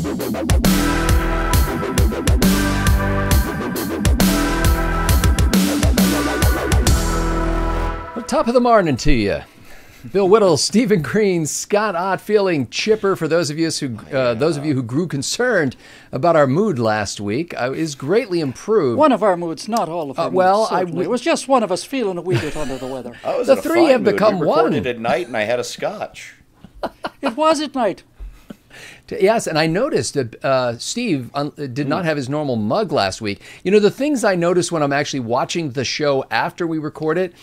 Well, top of the morning to you. Bill Whittle, Stephen Green, Scott Ott, feeling chipper. For those of you who grew concerned about our mood last week, is greatly improved. One of our moods, not all of our moods. It was just one of us feeling a wee bit under the weather. I was the in a three fine have mood. become we one. recorded at night, and I had a scotch. It was at night. Yes, and I noticed that Steve did not have his normal mug last week. You know, the things I notice when I'm actually watching the show after we record it,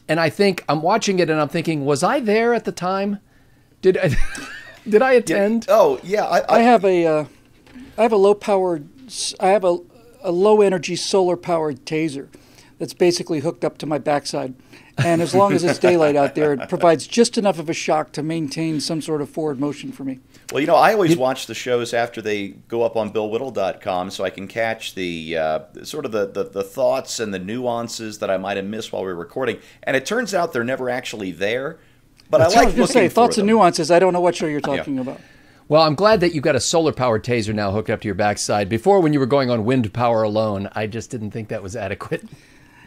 and I think I'm watching it and I'm thinking, was I there at the time? Did I attend? Yeah. Oh, yeah. I have a low energy solar powered taser that's basically hooked up to my backside. And as long as it's daylight out there, it provides just enough of a shock to maintain some sort of forward motion for me. Well, you know, I always watch the shows after they go up on BillWhittle.com so I can catch the sort of the thoughts and the nuances that I might have missed while we were recording. And it turns out they're never actually there. But I like looking for thoughts them. and nuances. I don't know what show you're talking about. Well, I'm glad that you've got a solar-powered taser now hooked up to your backside. Before, when you were going on wind power alone, I just didn't think that was adequate.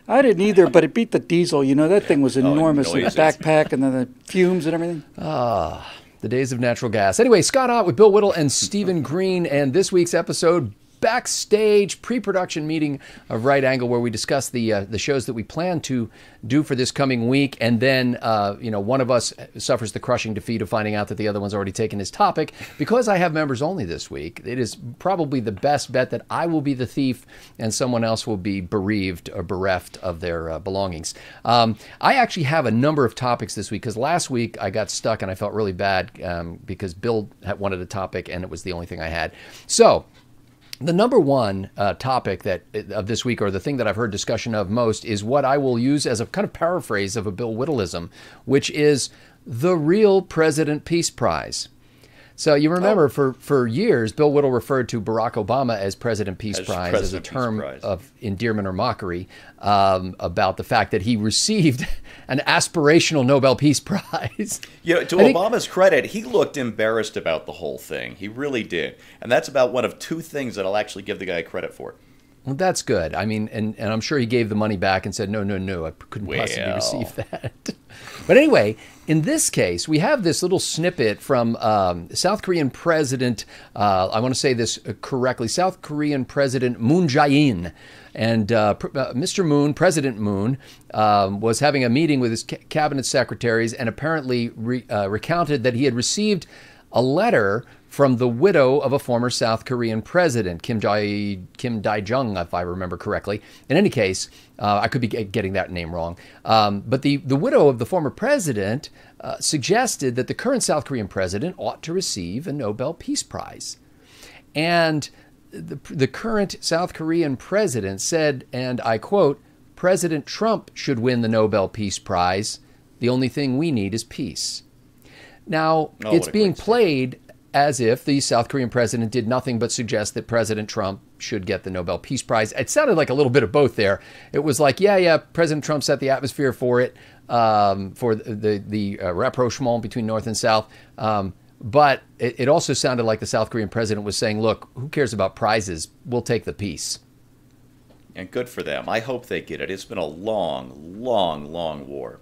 I didn't either, but it beat the diesel. You know, that thing was enormous. The backpack and then the fumes and everything. Ah, the days of natural gas. Anyway, Scott Ott with Bill Whittle and Stephen Green, and this week's episode, Backstage, pre-production meeting of Right Angle, where we discuss the shows that we plan to do for this coming week, and then one of us suffers the crushing defeat of finding out that the other one's already taken his topic. Because I have members only this week, it is probably the best bet that I will be the thief and someone else will be bereaved or bereft of their belongings. I actually have a number of topics this week because last week I got stuck and I felt really bad because Bill had wanted a topic and it was the only thing I had. So the number one topic of this week, or the thing that I've heard discussion of most, is what I will use as a kind of paraphrase of a Bill Whittleism, which is the real President Peace Prize. So you remember for years, Bill Whittle referred to Barack Obama as President Peace Prize as a term of endearment or mockery about the fact that he received an aspirational Nobel Peace Prize. You know, to Obama's credit, he looked embarrassed about the whole thing. He really did. And that's about one of two things that I'll actually give the guy credit for. Well, that's good. I mean, and I'm sure he gave the money back and said, no, I couldn't possibly receive that. But anyway, in this case, we have this little snippet from South Korean President, I want to say this correctly, South Korean President Moon Jae-in. And Mr. Moon, President Moon, was having a meeting with his cabinet secretaries and apparently recounted that he had received a letter from the widow of a former South Korean president, Kim Dae-jung, if I remember correctly. In any case, I could be getting that name wrong. But the widow of the former president suggested that the current South Korean president ought to receive a Nobel Peace Prize. And the current South Korean president said, and I quote, "President Trump should win the Nobel Peace Prize. The only thing we need is peace." Now, it's being played as if the South Korean president did nothing but suggest that President Trump should get the Nobel Peace Prize. It sounded like a little bit of both there. It was like, yeah, President Trump set the atmosphere for it, for the rapprochement between North and South. But it also sounded like the South Korean president was saying, look, who cares about prizes? We'll take the peace. And good for them. I hope they get it. It's been a long, long, long war.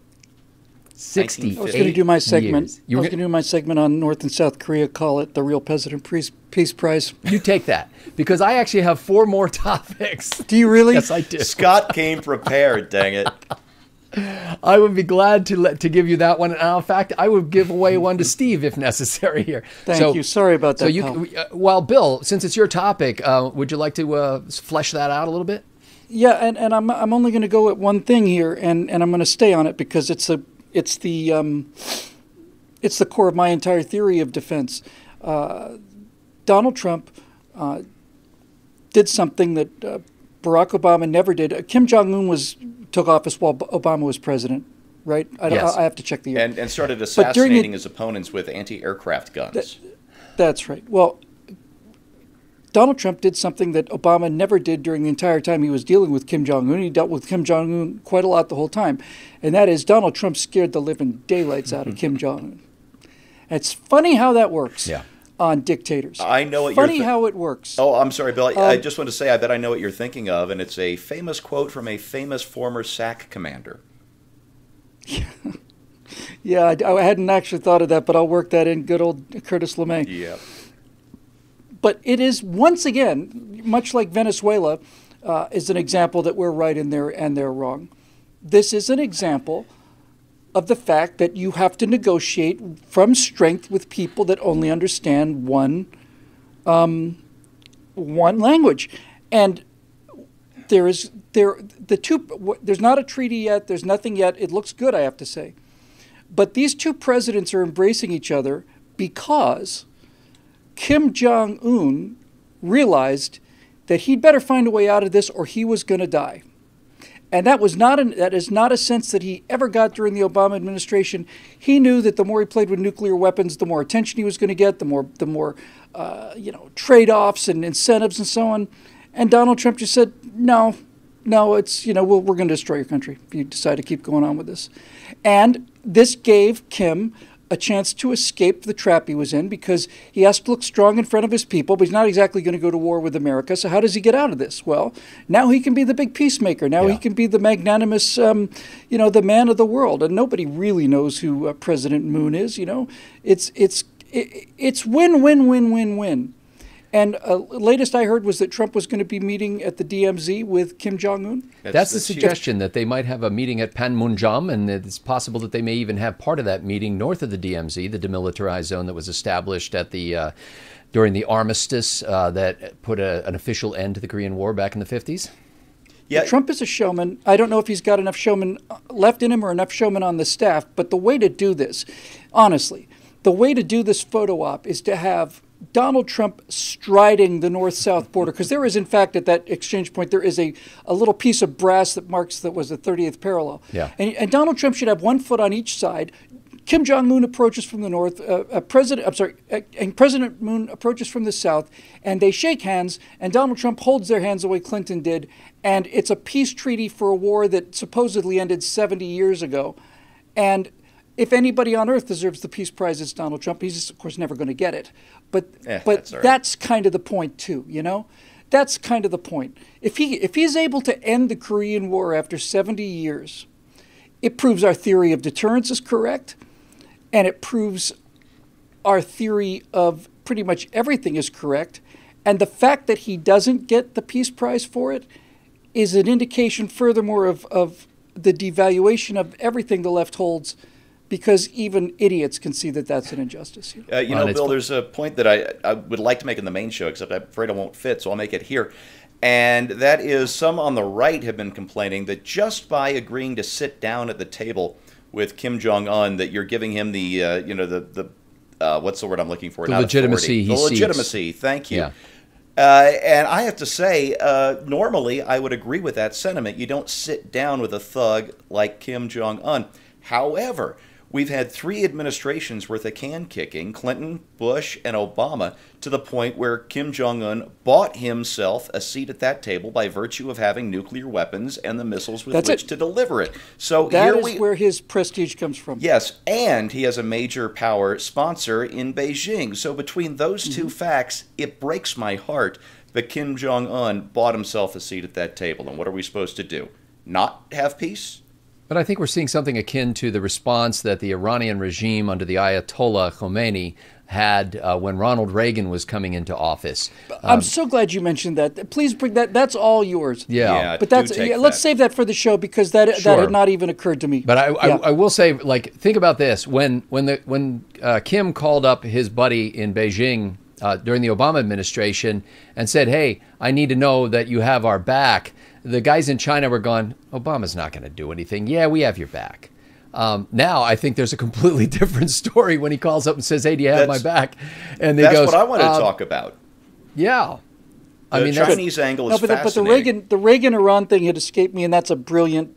68 I was going to do my segment. years. I was going to do my segment on North and South Korea. Call it the real President Peace Prize. You take that, because I actually have 4 more topics. Do you really? Yes, I do. Scott came prepared, dang it. I would be glad to give you that one. In fact, I would give away one to Steve if necessary here. Thank you. Sorry about that, pal. Well, Bill, since it's your topic, would you like to flesh that out a little bit? Yeah, and I'm only going to go at one thing here, and I'm going to stay on it because it's the core of my entire theory of defense. Donald Trump did something that Barack Obama never did. Kim Jong-un took office while Obama was president, right? Yes. I have to check the year. And started assassinating his opponents with anti-aircraft guns. That's right. Well, Donald Trump did something that Obama never did during the entire time he was dealing with Kim Jong-un. He dealt with Kim Jong-un quite a lot the whole time. And that is Donald Trump scared the living daylights out of Kim Jong-un. It's funny how that works. Yeah. on dictators. I know what Funny how it works. Oh, I'm sorry, Bill. I just want to say I bet I know what you're thinking of, and it's a famous quote from a famous former SAC commander. Yeah, I hadn't actually thought of that, but I'll work that in. Good old Curtis LeMay. Yeah. But it is, once again, much like Venezuela, is an example that we're right in there and they're wrong. This is an example of the fact that you have to negotiate from strength with people that only understand one language. And there's not a treaty yet. There's nothing yet. It looks good, I have to say. But these two presidents are embracing each other because Kim Jong-un realized that he'd better find a way out of this or he was going to die. And that is not a sense that he ever got during the Obama administration. He knew that the more he played with nuclear weapons, the more attention he was going to get, the more trade-offs and incentives and so on. And Donald Trump just said, no, it's, we're going to destroy your country if you decide to keep going on with this. And this gave Kim a chance to escape the trap he was in because he has to look strong in front of his people, but he's not exactly going to go to war with America. So how does he get out of this? Well, now he can be the big peacemaker. Now he can be the magnanimous, the man of the world. And nobody really knows who President Moon is. It's win-win-win-win-win-win. And latest I heard was that Trump was going to be meeting at the DMZ with Kim Jong-un. That's the suggestion, that they might have a meeting at Panmunjom, and it's possible that they may even have part of that meeting north of the DMZ, the demilitarized zone that was established at the during the armistice that put an official end to the Korean War back in the 50s. Yeah, Trump is a showman. I don't know if he's got enough showman left in him or enough showman on the staff, but the way to do this, honestly, the way to do this photo op is to have Donald Trump striding the north-south border, because there is, in fact, at that exchange point, there is a little piece of brass that marks that was the 30th parallel. Yeah. And Donald Trump should have 1 foot on each side. Kim Jong-un approaches from the north. And President Moon approaches from the south, and they shake hands. And Donald Trump holds their hands the way Clinton did. And it's a peace treaty for a war that supposedly ended 70 years ago. And if anybody on earth deserves the Peace Prize, it's Donald Trump. He's, of course, never going to get it. But that's kind of the point, too, That's kind of the point. If he's able to end the Korean War after 70 years, it proves our theory of deterrence is correct, and it proves our theory of pretty much everything is correct. And the fact that he doesn't get the Peace Prize for it is an indication, furthermore, of the devaluation of everything the left holds, because even idiots can see that that's an injustice. Bill, there's a point that I would like to make in the main show, except I'm afraid I won't fit, so I'll make it here. And that is, some on the right have been complaining that just by agreeing to sit down at the table with Kim Jong-un, that you're giving him the, what's the word I'm looking for? The legitimacy he seeks. The legitimacy, thank you. Yeah. And I have to say, normally I would agree with that sentiment. You don't sit down with a thug like Kim Jong-un. However, we've had 3 administrations worth of can kicking, Clinton, Bush, and Obama, to the point where Kim Jong-un bought himself a seat at that table by virtue of having nuclear weapons and the missiles with which to deliver it. So that is where his prestige comes from. Yes, and he has a major power sponsor in Beijing. So between those two facts, it breaks my heart that Kim Jong-un bought himself a seat at that table. And what are we supposed to do? Not have peace? But I think we're seeing something akin to the response that the Iranian regime under the Ayatollah Khomeini had when Ronald Reagan was coming into office. I'm so glad you mentioned that. Please bring that. That's all yours. Yeah. But let's save that for the show, because that had not even occurred to me. But I will say, think about this. When Kim called up his buddy in Beijing during the Obama administration and said, "Hey, I need to know that you have our back," the guys in China were going, "Obama's not going to do anything. Yeah, we have your back." Now I think there's a completely different story when he calls up and says, "Hey, do you have my back?" And that's what I want to talk about. Yeah, the Chinese angle is fascinating. But the Reagan-Iran thing had escaped me, and that's a brilliant.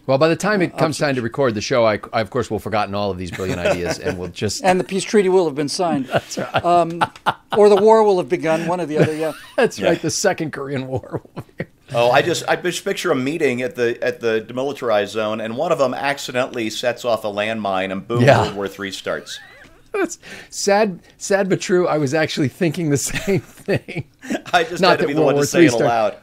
Well, by the time it comes time to record the show, I of course will have forgotten all of these brilliant ideas, and we'll just and the peace treaty will have been signed. That's right. Or the war will have begun, one or the other. Yeah, that's right. The Second Korean War. I just picture a meeting at the demilitarized zone, and one of them accidentally sets off a landmine, and boom, World War III starts. Sad but true. I was actually thinking the same thing. I just had to be the one to say it aloud.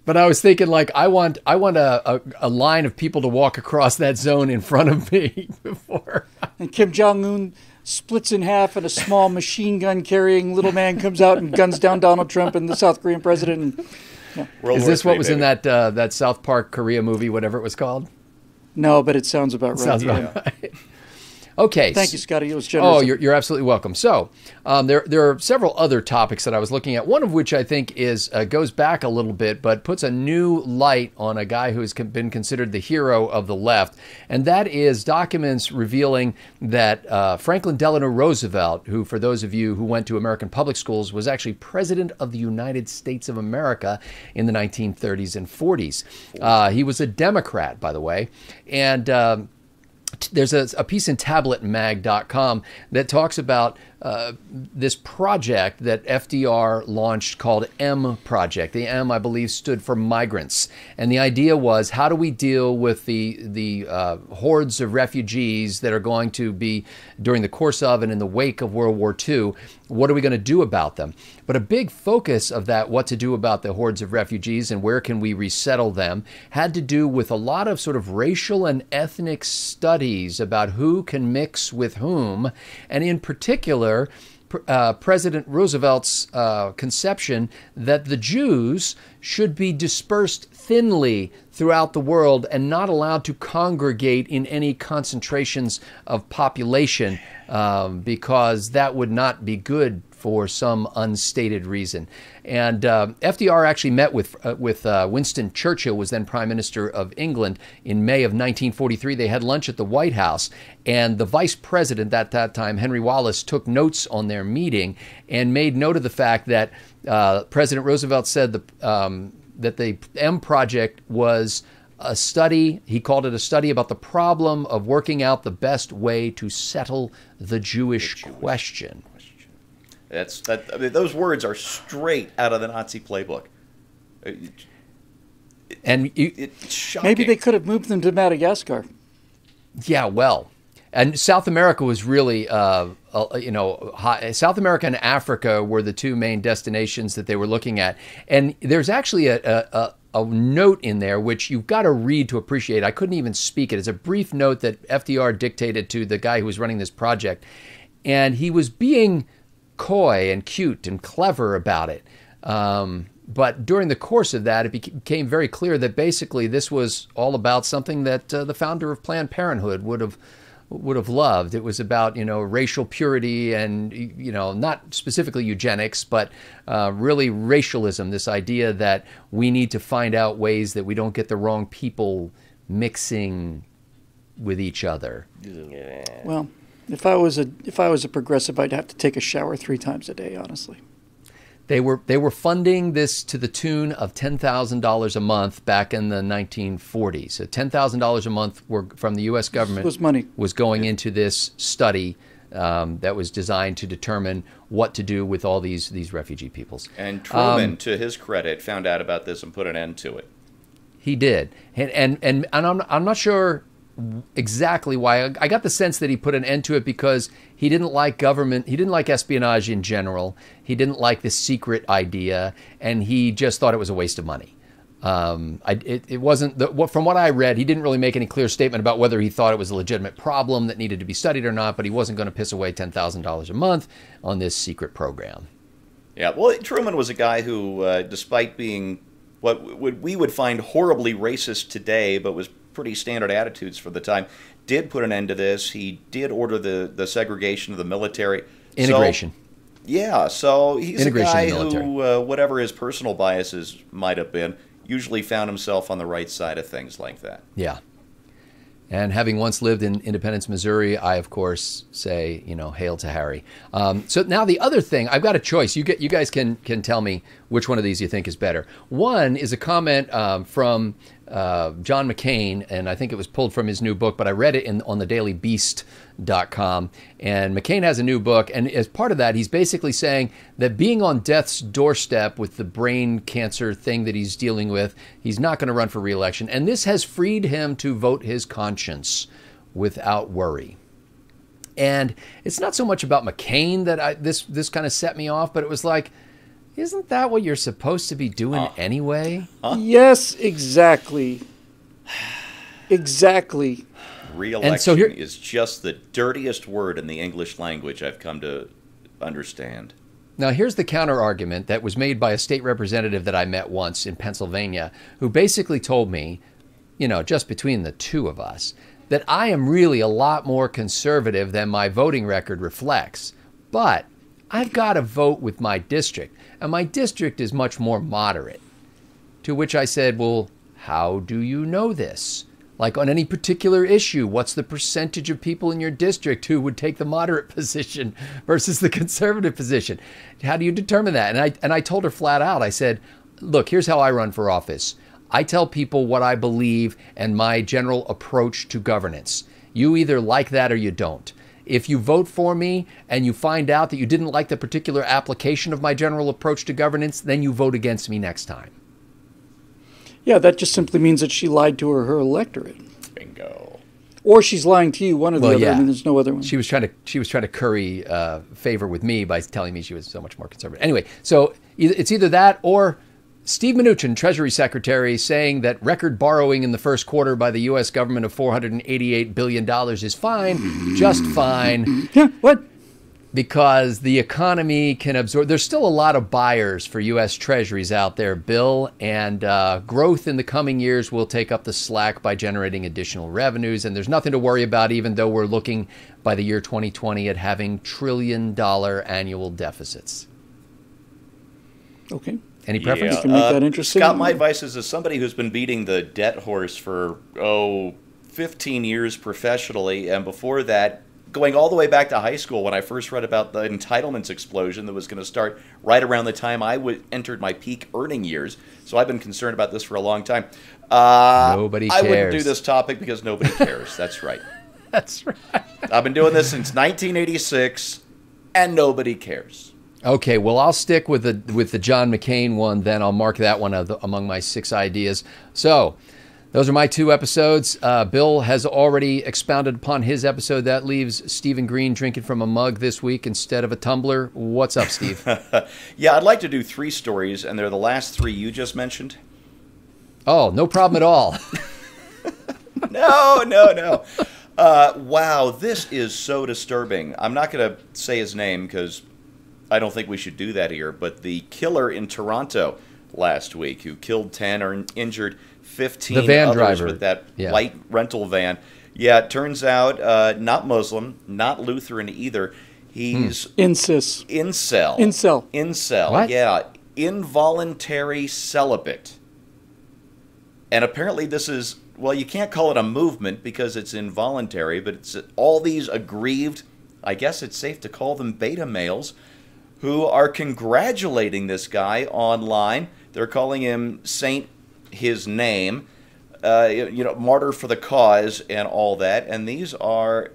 But I was thinking, like, I want a line of people to walk across that zone in front of me before. And Kim Jong-un splits in half, and a small machine gun carrying little man comes out and guns down Donald Trump and the South Korean president. And, yeah. Is this what was in that South Park Korea movie, whatever it was called? No, but it sounds about right. Sounds about right. Okay. Thank you, Scotty. It was generous. Oh, you're absolutely welcome. So there are several other topics that I was looking at, one of which I think goes back a little bit, but puts a new light on a guy who has been considered the hero of the left, and that is documents revealing that Franklin Delano Roosevelt, who, for those of you who went to American public schools, was actually president of the United States of America in the 1930s and 40s. He was a Democrat, by the way, and there's a piece in tabletmag.com that talks about this project that FDR launched called M Project. The M, I believe, stood for migrants. And the idea was, how do we deal with the hordes of refugees that are going to be during the course of and in the wake of World War II? What are we going to do about them? But a big focus of that, what to do about the hordes of refugees and where can we resettle them, had to do with a lot of sort of racial and ethnic studies about who can mix with whom. And in particular, President Roosevelt's conception that the Jews should be dispersed thinly throughout the world and not allowed to congregate in any concentrations of population because that would not be good for some unstated reason. And FDR actually met with Winston Churchill, was then Prime Minister of England, in May of 1943. They had lunch at the White House, and the Vice President at that time, Henry Wallace, took notes on their meeting and made note of the fact that President Roosevelt said that the M Project was a study, he called it a study about the problem of working out the best way to settle the Jewish question. I mean, those words are straight out of the Nazi playbook. It's shocking. Maybe they could have moved them to Madagascar. Yeah, well, and South America was really, South America and Africa were the two main destinations that they were looking at. And there's actually a note in there which you've got to read to appreciate. I couldn't even speak it. It's a brief note that FDR dictated to the guy who was running this project, and he was being coy and cute and clever about it. But during the course of that, it became very clear that basically this was all about something that the founder of Planned Parenthood would have loved. It was about, racial purity and, not specifically eugenics, but really racialism, this idea that we need to find out ways that we don't get the wrong people mixing with each other. Well, if I was a progressive, I'd have to take a shower 3 times a day, honestly. They were funding this to the tune of $10,000 a month back in the 1940s. So $10,000 a month from the U.S. government was going into this study that was designed to determine what to do with all these refugee peoples. And Truman, to his credit, found out about this and put an end to it. He did, and I'm not sure exactly why. I got the sense that he put an end to it because he didn't like government. He didn't like espionage in general. He didn't like the secret idea, and he just thought it was a waste of money. It wasn't from what I read. He didn't really make any clear statement about whether he thought it was a legitimate problem that needed to be studied or not. But he wasn't going to piss away $10,000 a month on this secret program. Yeah, well, Truman was a guy who, despite being what we would find horribly racist today, but was pretty standard attitudes for the time, did put an end to this. He did order the segregation of the military. Integration. So he's a guy who, whatever his personal biases might have been, usually found himself on the right side of things like that. Yeah. And having once lived in Independence, Missouri, I, of course, say, hail to Harry. So now the other thing, I've got a choice. You guys can tell me which one of these you think is better. One is a comment from John McCain, and I think it was pulled from his new book, but I read it on the dailybeast.com. And McCain has a new book, and as part of that, he's basically saying that being on death's doorstep with the brain cancer thing that he's dealing with, he's not going to run for re-election. And this has freed him to vote his conscience without worry. And it's not so much about McCain that this kind of set me off, but it was like, isn't that what you're supposed to be doing anyway? Yes, exactly. Exactly. Re-election is just the dirtiest word in the English language I've come to understand. Now, here's the counter argument that was made by a state representative that I met once in Pennsylvania, who basically told me, just between the two of us, that I am really a lot more conservative than my voting record reflects. But I've got to vote with my district, and my district is much more moderate. To which I said, well, how do you know this? Like on any particular issue, what's the percentage of people in your district who would take the moderate position versus the conservative position? How do you determine that? And I told her flat out, I said, look, here's how I run for office. I tell people what I believe and my general approach to governance. You either like that or you don't. If you vote for me and you find out that you didn't like the particular application of my general approach to governance, then you vote against me next time. Yeah, that just simply means that she lied to her electorate. Bingo. Or she's lying to you, one or the other. Yeah. I mean, there's no other one. She was trying to curry favor with me by telling me she was so much more conservative. Anyway, so it's either that or Steve Mnuchin, Treasury Secretary, saying that record borrowing in the first quarter by the U.S. government of $488 billion is fine, just fine. Yeah, what? Because the economy can absorb. There's still a lot of buyers for U.S. Treasuries out there, Bill, and growth in the coming years will take up the slack by generating additional revenues. And there's nothing to worry about, even though we're looking by the year 2020 at having trillion-dollar annual deficits. Okay. Any preference? You can make that interesting. Scott, my advice is, as somebody who's been beating the debt horse for, 15 years professionally, and before that, going all the way back to high school when I first read about the entitlements explosion that was going to start right around the time I entered my peak earning years. So I've been concerned about this for a long time. Nobody cares. I wouldn't do this topic because nobody cares. That's right. That's right. I've been doing this since 1986, and nobody cares. Okay, well, I'll stick with the John McCain one then. I'll mark that one among my 6 ideas. So those are my 2 episodes. Bill has already expounded upon his episode. That leaves Stephen Green drinking from a mug this week instead of a tumbler. What's up, Steve? Yeah, I'd like to do 3 stories, and they're the last 3 you just mentioned. Oh, no problem at all. No. Wow, this is so disturbing. I'm not going to say his name because I don't think we should do that here, but the killer in Toronto last week who killed 10 or injured 15 the van others driver with that light rental van. Yeah, it turns out not Muslim, not Lutheran either. He's Incel. Incel. What? Yeah, involuntary celibate. And apparently this is, well, you can't call it a movement because it's involuntary, but it's all these aggrieved, I guess it's safe to call them beta males, who are congratulating this guy online. They're calling him Saint his name, martyr for the cause and all that. And these are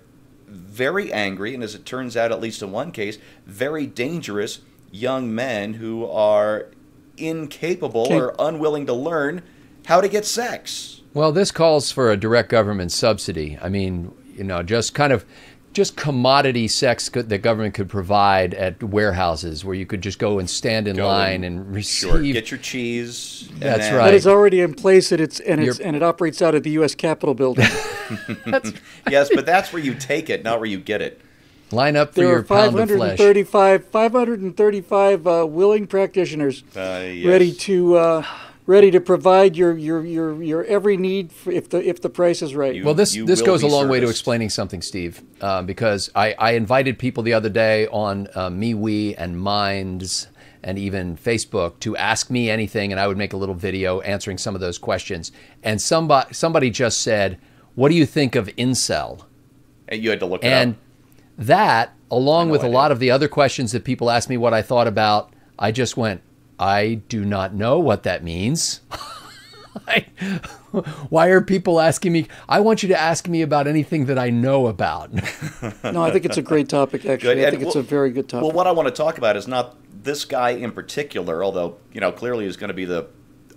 very angry, and as it turns out, at least in one case, very dangerous young men who are incapable or unwilling to learn how to get sex. Well, this calls for a direct government subsidy. I mean, just commodity sex that government could provide at warehouses where you could just go and stand in line and receive. Sure, get your cheese. That's right. That is already in place, and it operates out of the U.S. Capitol building. Yes, but that's where you take it, not where you get it. Line up for there your are pound of flesh. 535 willing practitioners Yes. ready to provide your every need if the price is right. Well, this goes a long way to explaining something, Steve, because I invited people the other day on MeWe and Minds and even Facebook to ask me anything, and I would make a little video answering some of those questions. And somebody just said, "What do you think of incel?" And you had to look it and up. That, along with a lot of the other questions that people asked me what I thought about, I just went, I do not know what that means. Why are people asking me? I want you to ask me about anything that I know about. No, I think it's a great topic, actually. Good. I think it's a very good topic. Well, what I want to talk about is not this guy in particular, although, clearly is going to be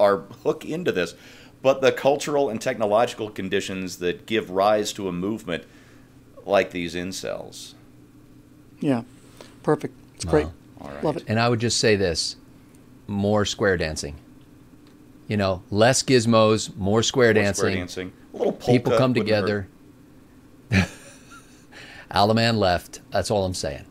our hook into this, but the cultural and technological conditions that give rise to a movement like these incels. Yeah, perfect. It's great. All right. Love it. And I would just say this, more square dancing. You know, less gizmos, more square dancing. A little polka People come wouldn't together. Alaman left. That's all I'm saying.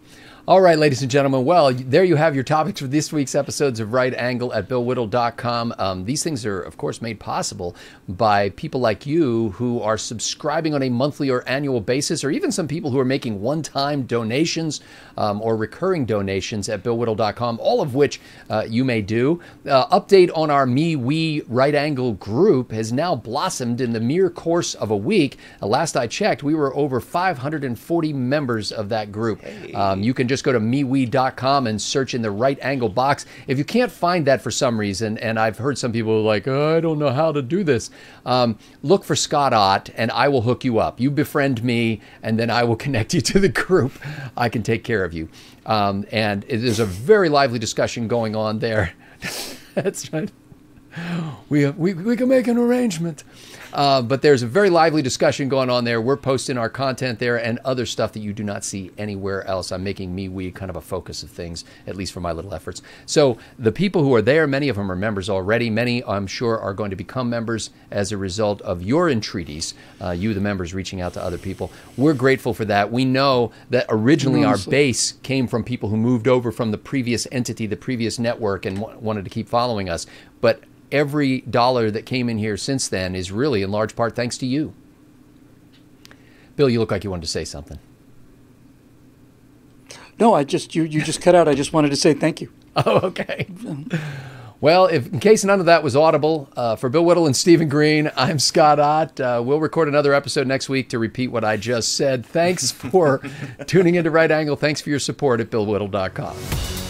All right, ladies and gentlemen. Well, there you have your topics for this week's episodes of Right Angle at BillWhittle.com. These things are, of course, made possible by people like you who are subscribing on a monthly or annual basis, or even some people who are making one-time donations or recurring donations at BillWhittle.com, all of which you may do. Update on our We Right Angle group has now blossomed in the mere course of a week. Last I checked, we were over 540 members of that group. Hey. You can just go to MeWe.com and search in the Right Angle box. If you can't find that for some reason, and I've heard some people like, oh, I don't know how to do this, look for Scott Ott, and I will hook you up. You befriend me, and then I will connect you to the group. I can take care of you. And there's a very lively discussion going on there. That's right. We can make an arrangement. But there's a very lively discussion going on there. We're posting our content there and other stuff that you do not see anywhere else. I'm making we kind of a focus of things, at least for my little efforts. So the people who are there, many of them are members already. Many, I'm sure, are going to become members as a result of your entreaties, you, the members, reaching out to other people. We're grateful for that. We know that originally our base came from people who moved over from the previous entity, the previous network, and wanted to keep following us. But every dollar that came in here since then is really in large part thanks to you. Bill, you look like you wanted to say something. No, you just cut out. I just wanted to say thank you. Oh, okay. Well, in case none of that was audible, for Bill Whittle and Stephen Green, I'm Scott Ott. We'll record another episode next week to repeat what I just said. Thanks for tuning into Right Angle. Thanks for your support at BillWhittle.com.